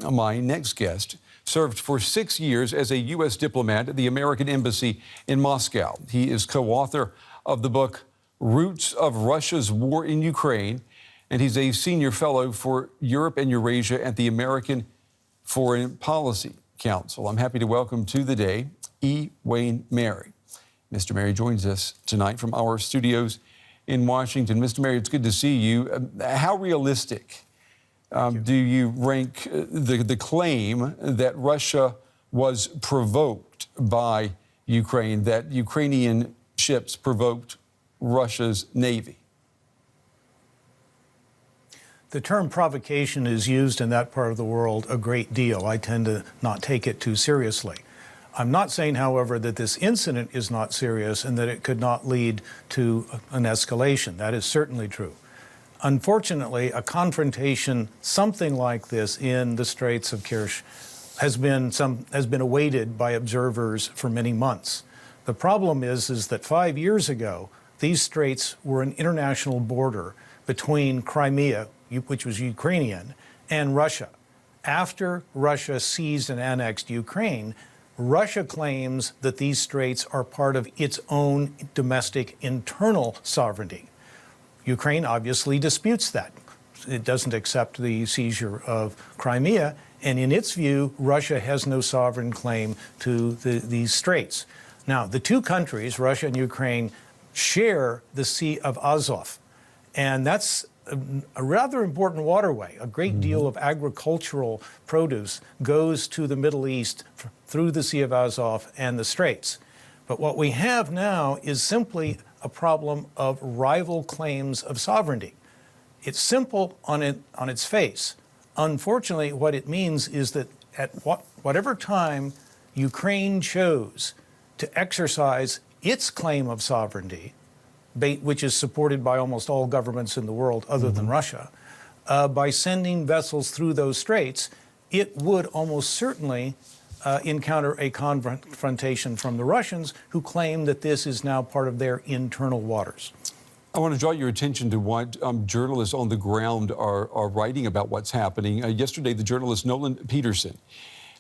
My next guest served for 6 years as a U.S. diplomat at the American Embassy in Moscow. He is co-author of the book Roots of Russia's War in Ukraine, and he's a senior fellow for Europe and Eurasia at the American Foreign Policy Council. I'm happy to welcome to the day E. Wayne Merry. Mr. Merry joins us tonight from our studios in Washington. Mr. Merry, it's good to see you. How realistic do you rank the claim that Russia was provoked by Ukraine, that Ukrainian ships provoked Russia's Navy? The term provocation is used in that part of the world a great deal. I tend to not take it too seriously. I'm not saying, however, that this incident is not serious and that it could not lead to an escalation. That is certainly true. Unfortunately, a confrontation, something like this in the Straits of Kerch, has been awaited by observers for many months. The problem is that 5 years ago, these straits were an international border between Crimea, which was Ukrainian, and Russia. After Russia seized and annexed Ukraine, Russia claims that these straits are part of its own domestic internal sovereignty. Ukraine obviously disputes that. It doesn't accept the seizure of Crimea, and in its view, Russia has no sovereign claim to these straits. Now, the two countries, Russia and Ukraine, share the Sea of Azov, and that's a rather important waterway. A great deal of agricultural produce goes to the Middle East through the Sea of Azov and the Straits. But what we have now is simply a problem of rival claims of sovereignty. It's simple on its face. Unfortunately, what it means is that at whatever time Ukraine chose to exercise its claim of sovereignty, which is supported by almost all governments in the world other than Russia, by sending vessels through those straits, it would almost certainly encounter a confrontation from the Russians, who claim that this is now part of their internal waters. I want to draw your attention to what journalists on the ground are writing about what's happening. Yesterday, the journalist Nolan Peterson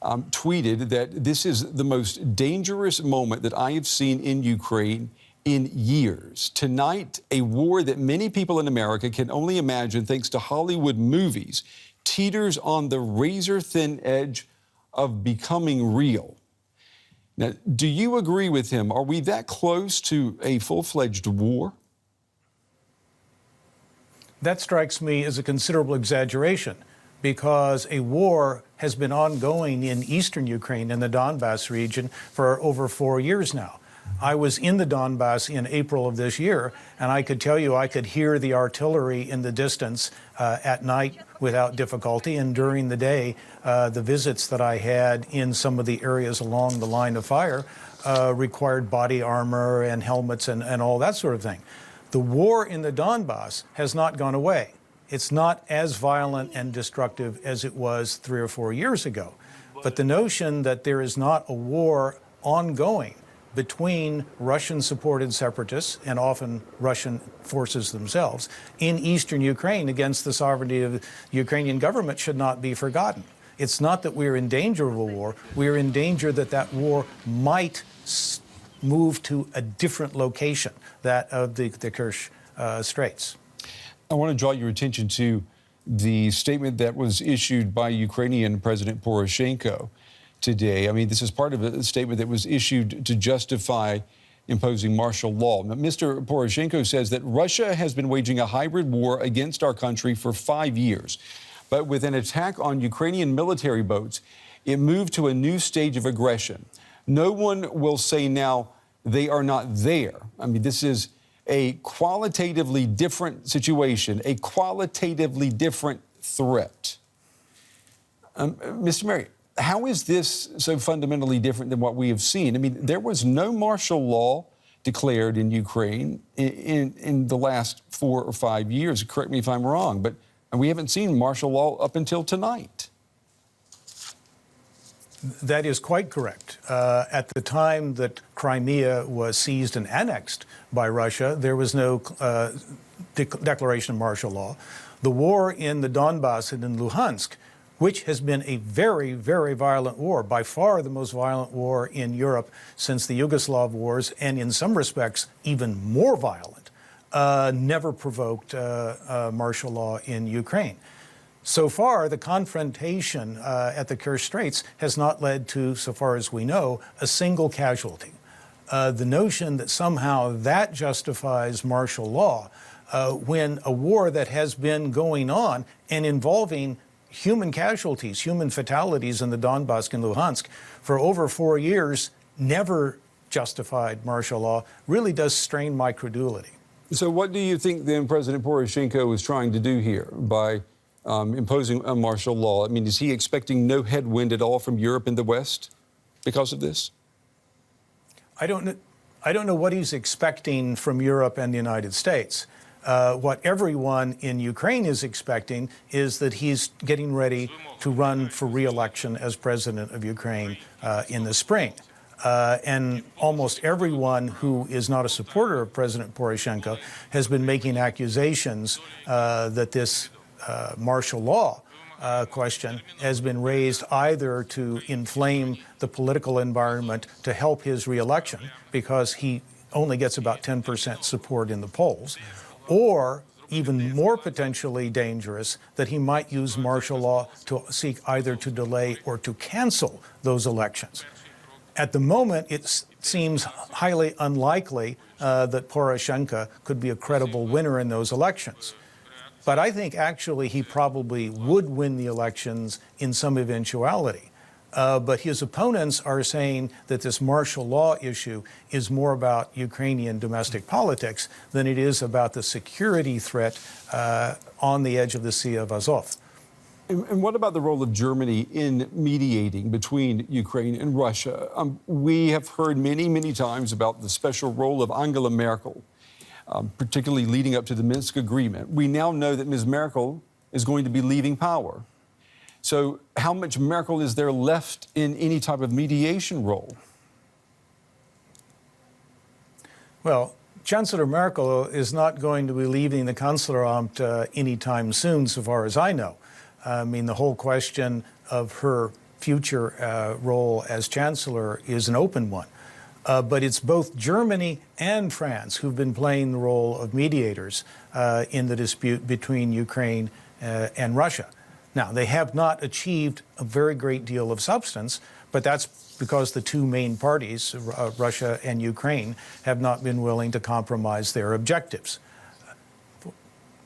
tweeted that this is the most dangerous moment that I have seen in Ukraine in years. Tonight, a war that many people in America can only imagine thanks to Hollywood movies teeters on the razor-thin edge of becoming real. Now, do you agree with him? Are we that close to a full-fledged war? That strikes me as a considerable exaggeration, because a war has been ongoing in eastern Ukraine, in the Donbass region, for over 4 years now. I was in the Donbass in April of this year, and I could tell you I could hear the artillery in the distance at night without difficulty, and during the day, the visits that I had in some of the areas along the line of fire required body armor and helmets and all that sort of thing. The war in the Donbass has not gone away. It's not as violent and destructive as it was 3 or 4 years ago. But the notion that there is not a war ongoing between Russian-supported separatists and often Russian forces themselves in eastern Ukraine against the sovereignty of the Ukrainian government should not be forgotten. It's not that we're in danger of a war. We're in danger that that war might move to a different location, that of the Kerch Straits. I want to draw your attention to the statement that was issued by Ukrainian President Poroshenko today. I mean, this is part of a statement that was issued to justify imposing martial law. Now, Mr. Poroshenko says that Russia has been waging a hybrid war against our country for 5 years. But with an attack on Ukrainian military boats, it moved to a new stage of aggression. No one will say now they are not there. I mean, this is a qualitatively different situation, a qualitatively different threat. Mr. Merry, how is this so fundamentally different than what we have seen? I mean, there was no martial law declared in Ukraine in the last 4 or 5 years. Correct me if I'm wrong, but we haven't seen martial law up until tonight. That is quite correct. At the time that Crimea was seized and annexed by Russia, there was no declaration of martial law. The war in the Donbass and in Luhansk which has been a very, very violent war, by far the most violent war in Europe since the Yugoslav wars, and in some respects even more violent, never provoked martial law in Ukraine. So far, the confrontation at the Kerch Straits has not led to, so far as we know, a single casualty. The notion that somehow that justifies martial law when a war that has been going on and involving human casualties, human fatalities in the Donbass and Luhansk for over 4 years never justified martial law really does strain my credulity. So what do you think then President Poroshenko is trying to do here by imposing a martial law? I mean, is he expecting no headwind at all from Europe and the West because of this? I don't know what he's expecting from Europe and the United States. What everyone in Ukraine is expecting is that he's getting ready to run for re-election as president of Ukraine in the spring. And almost everyone who is not a supporter of President Poroshenko has been making accusations that this martial law question has been raised either to inflame the political environment to help his re-election, because he only gets about 10% support in the polls, or even more potentially dangerous, that he might use martial law to seek either to delay or to cancel those elections. At the moment, it seems highly unlikely that Poroshenko could be a credible winner in those elections. But I think actually he probably would win the elections in some eventuality. But his opponents are saying that this martial law issue is more about Ukrainian domestic politics than it is about the security threat on the edge of the Sea of Azov. And what about the role of Germany in mediating between Ukraine and Russia? We have heard many, many times about the special role of Angela Merkel, particularly leading up to the Minsk agreement. We now know that Ms. Merkel is going to be leaving power. So how much Merkel is there left in any type of mediation role? Well, Chancellor Merkel is not going to be leaving the Kanzleramt anytime soon, so far as I know. I mean, the whole question of her future role as Chancellor is an open one. But it's both Germany and France who've been playing the role of mediators in the dispute between Ukraine and Russia. Now, they have not achieved a very great deal of substance, but that's because the two main parties, Russia and Ukraine, have not been willing to compromise their objectives.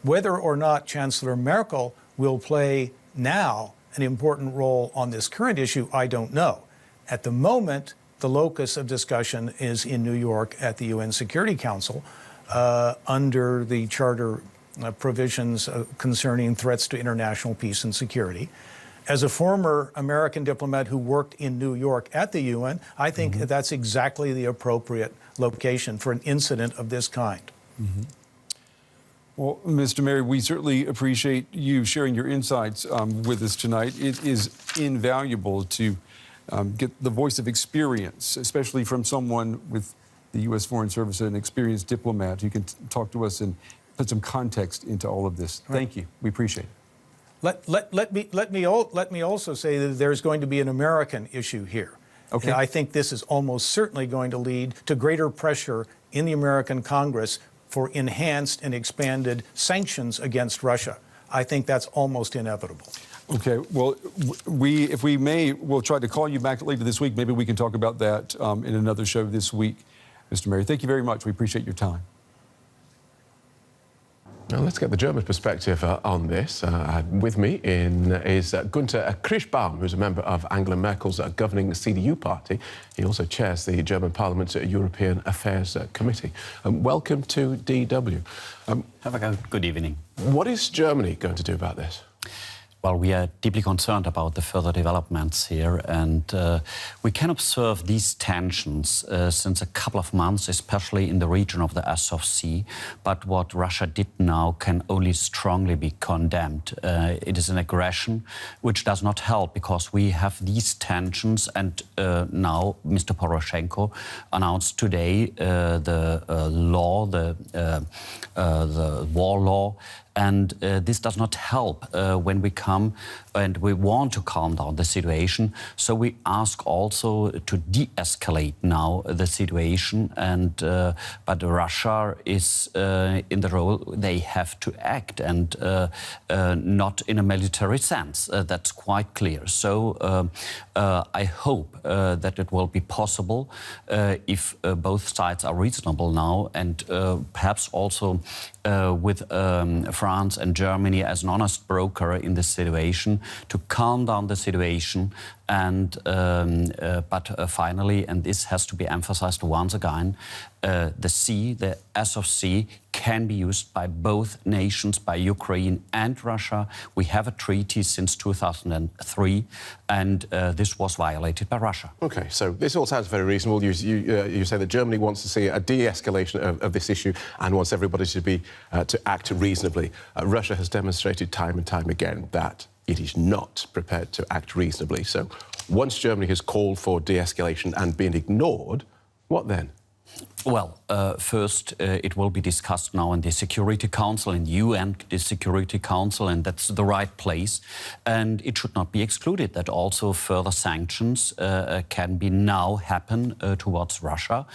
Whether or not Chancellor Merkel will play now an important role on this current issue, I don't know. At the moment, the locus of discussion is in New York at the UN Security Council under the Charter provisions concerning threats to international peace and security. As a former American diplomat who worked in New York at the UN, I think that's exactly the appropriate location for an incident of this kind. Well, Mr. Mary, we certainly appreciate you sharing your insights with us tonight. It is invaluable to get the voice of experience, especially from someone with the U.S. Foreign Service, an experienced diplomat who can talk to us and put some context into all of this. Thank you. We appreciate it. Let me also say that there's going to be an American issue here. Okay. And I think this is almost certainly going to lead to greater pressure in the American Congress for enhanced and expanded sanctions against Russia. I think that's almost inevitable. Okay, well, if we may, we'll try to call you back later this week. Maybe we can talk about that in another show this week. Mr. Mary, thank you very much. We appreciate your time. Now, let's get the German perspective on this. With me is Günther Krischbaum, who's a member of Angela Merkel's governing CDU party. He also chairs the German Parliament's European Affairs Committee. Welcome to DW. Have a good evening. What is Germany going to do about this? Well, we are deeply concerned about the further developments here, and we can observe these tensions since a couple of months, especially in the region of the Azov Sea. But what Russia did now can only strongly be condemned. It is an aggression which does not help, because we have these tensions, and now Mr. Poroshenko announced today the war law. And this does not help when we come and we want to calm down the situation. So we ask also to de-escalate now the situation, and but Russia is in the role they have to act, and not in a military sense. That's quite clear. So I hope that it will be possible if both sides are reasonable now, and perhaps also with France and Germany as an honest broker in this situation, to calm down the situation. And but finally, and this has to be emphasized once again, the sea, the Azov Sea, can be used by both nations, by Ukraine and Russia. We have a treaty since 2003, and this was violated by Russia. OK, so this all sounds very reasonable. You say that Germany wants to see a de-escalation of this issue and wants everybody to act reasonably. Russia has demonstrated time and time again that it is not prepared to act reasonably. So once Germany has called for de-escalation and been ignored, what then? Well, first, it will be discussed now in the Security Council, in the UN, the Security Council, and that's the right place. And it should not be excluded that also further sanctions can be now happen towards Russia.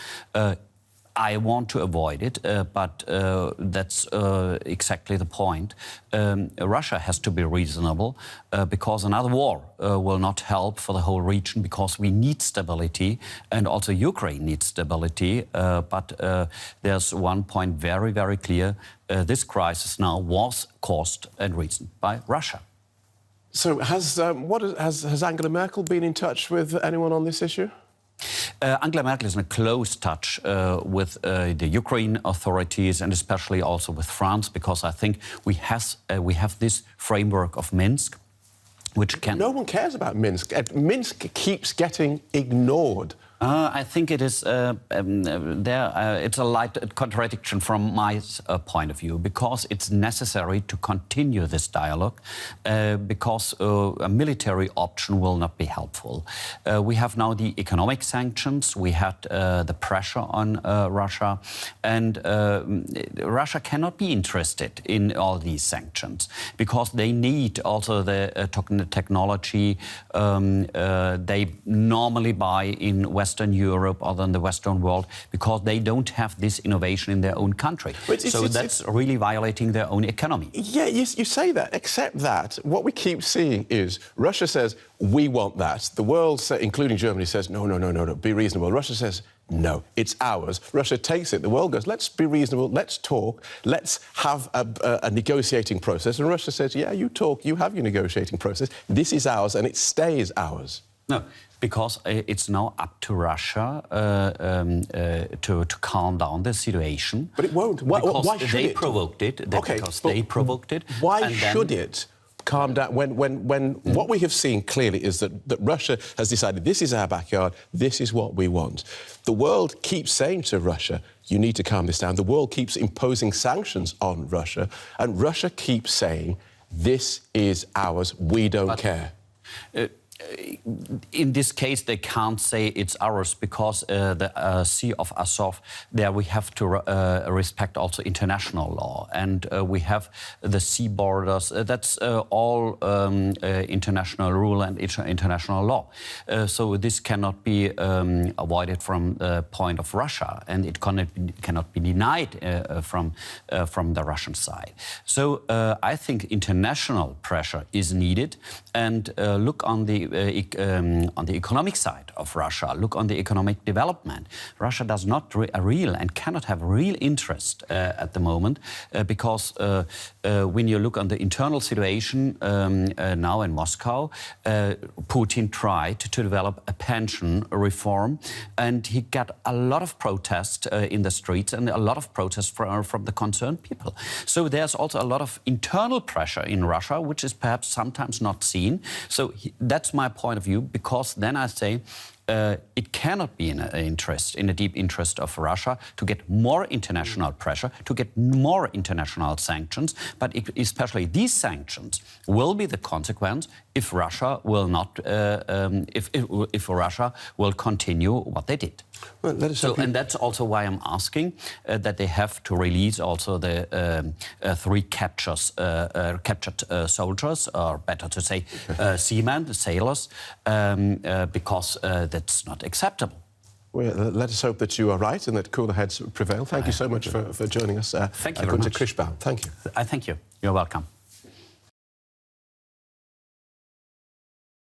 I want to avoid it, but that's exactly the point. Russia has to be reasonable because another war will not help for the whole region, because we need stability, and also Ukraine needs stability. But there's one point very, very clear. This crisis now was caused and reasoned by Russia. So has Angela Merkel been in touch with anyone on this issue? Angela Merkel is in a close touch with the Ukraine authorities, and especially also with France, because I think we have this framework of Minsk, which can... No one cares about Minsk. Minsk keeps getting ignored. I think it is it's a light contradiction from my point of view, because it's necessary to continue this dialogue, because a military option will not be helpful. We have now the economic sanctions, we had the pressure on Russia, and Russia cannot be interested in all these sanctions, because they need also the technology they normally buy in Western Europe or in the Western world, because they don't have this innovation in their own country. So that's really violating their own economy. Yeah, you say that, except that what we keep seeing is Russia says, we want that. The world, including Germany, says, no, be reasonable. Russia says, no, it's ours. Russia takes it. The world goes, let's be reasonable, let's talk, let's have a negotiating process. And Russia says, yeah, you talk, you have your negotiating process. This is ours, and it stays ours. No, because it's now up to Russia to calm down the situation. But it won't. Why should they it? Provoked it. Okay, because they provoked it. Why should it calm down when what we have seen clearly is that Russia has decided this is our backyard, this is what we want. The world keeps saying to Russia, you need to calm this down. The world keeps imposing sanctions on Russia, and Russia keeps saying, this is ours, we don't care. In this case, they can't say it's ours, because the Sea of Azov, there we have to respect also international law, and we have the sea borders. That's all international rule and international law. So this cannot be avoided from the point of Russia, and it cannot be denied from the Russian side. So I think international pressure is needed, and look on the economic side of Russia, look on the economic development. Russia does not real and cannot have real interest at the moment, because when you look on the internal situation now in Moscow, Putin tried to develop a pension reform, and he got a lot of protest in the streets and a lot of protest from the concerned people. So there's also a lot of internal pressure in Russia, which is perhaps sometimes not seen. So that's my point of view, because then I say it cannot be in a deep interest of Russia to get more international pressure, to get more international sanctions, but especially these sanctions will be the consequence if Russia will not, if Russia will continue what they did. Well, let us and that's also why I'm asking that they have to release also the 3 captured soldiers, or better to say, seamen, the sailors, because that's not acceptable. Well, let us hope that you are right and that cooler heads prevail. Thank you so much for joining us. Thank you very much. Thank you. I thank you. You're welcome.